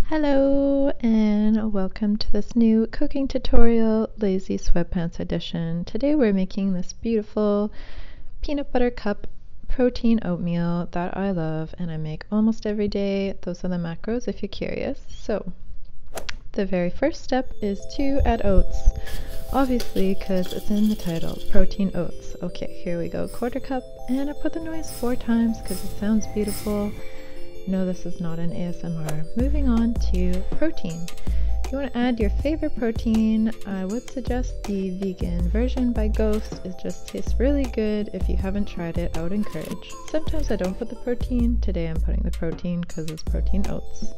Hello and welcome to this new cooking tutorial, Lazy Sweatpants edition. Today we're making this beautiful peanut butter cup protein oatmeal that I love and I make almost every day. Those are the macros if you're curious. So the very first step is to add oats, obviously because it's in the title, protein oats. Okay, here we go, 1/4 cup, and I put the noise 4 times because it sounds beautiful. No, this is not an ASMR. Moving on to protein. You want to add your favorite protein. I would suggest the vegan version by Ghost. It just tastes really good. If you haven't tried it, I would encourage. Sometimes I don't put the protein. Today I'm putting the protein because it's protein oats.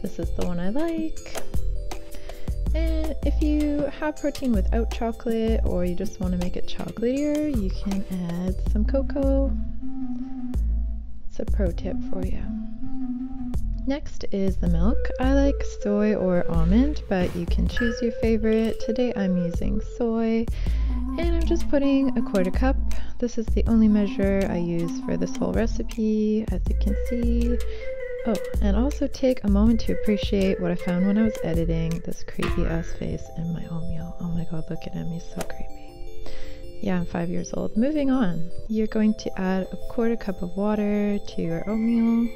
This is the one I like. And if you have protein without chocolate or you just want to make it chocolatier, you can add some cocoa. It's a pro tip for you. Next is the milk. I like soy or almond, but you can choose your favorite. Today I'm using soy, and I'm just putting a 1/4 cup. This is the only measure I use for this whole recipe, as you can see. Oh, and also take a moment to appreciate what I found when I was editing this creepy ass face in my oatmeal. Oh my god, look at him, he's so creepy. Yeah, I'm 5 years old. Moving on, you're going to add a 1/4 cup of water to your oatmeal.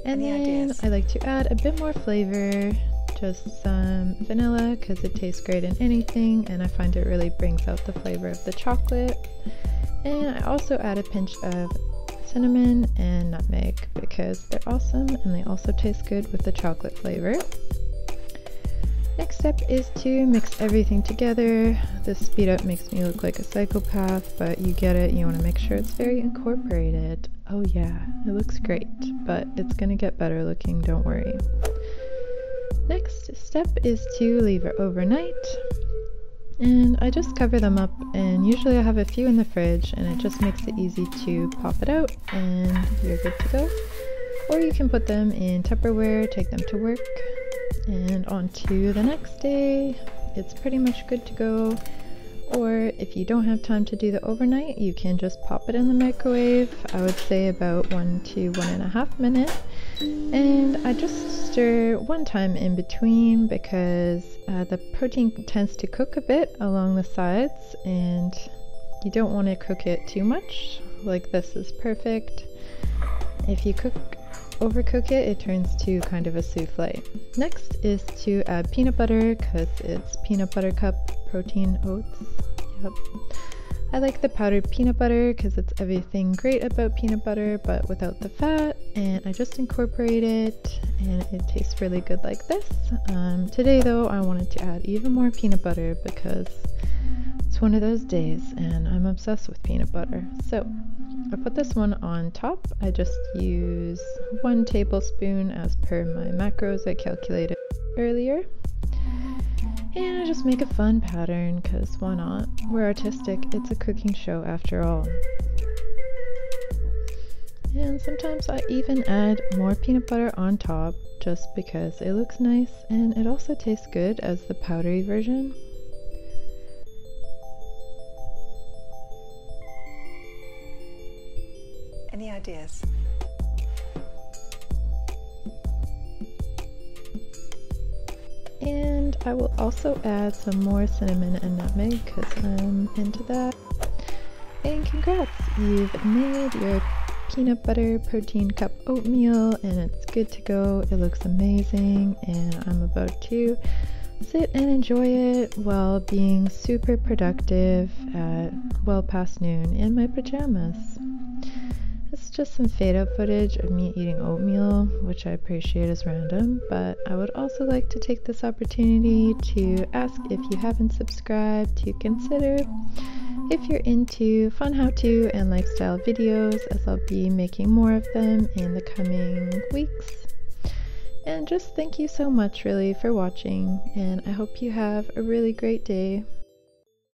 And then I like to add a bit more flavor, just some vanilla because it tastes great in anything and I find it really brings out the flavor of the chocolate. And I also add a pinch of cinnamon and nutmeg because they're awesome and they also taste good with the chocolate flavor. Next step is to mix everything together. This speed up makes me look like a psychopath, but you get it. You want to make sure it's very incorporated. Oh yeah, it looks great, but it's gonna get better looking, don't worry. Next step is to leave it overnight. And I just cover them up, and usually I have a few in the fridge and it just makes it easy to pop it out and you're good to go. Or you can put them in Tupperware, take them to work, and on to the next day. It's pretty much good to go. Or if you don't have time to do the overnight, you can just pop it in the microwave. I would say about 1 to 1.5 minutes. And I just stir one time in between because the protein tends to cook a bit along the sides and you don't want to cook it too much. Like this is perfect. If you overcook it, it turns to kind of a souffle. Next is to add peanut butter because it's peanut butter cup protein oats. Yep. I like the powdered peanut butter because it's everything great about peanut butter but without the fat, and I just incorporate it and it tastes really good like this. Today though I wanted to add even more peanut butter because it's one of those days and I'm obsessed with peanut butter. So I put this one on top. I just use 1 tablespoon as per my macros I calculated earlier. And I just make a fun pattern because why not? We're artistic, it's a cooking show after all. And sometimes I even add more peanut butter on top just because it looks nice and it also tastes good as the powdery version. Any ideas? And I will also add some more cinnamon and nutmeg because I'm into that. And congrats! You've made your peanut butter protein cup oatmeal and it's good to go. It looks amazing and I'm about to sit and enjoy it while being super productive at well past noon in my pajamas. It's just some fade out footage of me eating oatmeal, which I appreciate is random, but I would also like to take this opportunity to ask if you haven't subscribed to consider if you're into fun how-to and lifestyle videos, as I'll be making more of them in the coming weeks. And just thank you so much really for watching, and I hope you have a really great day.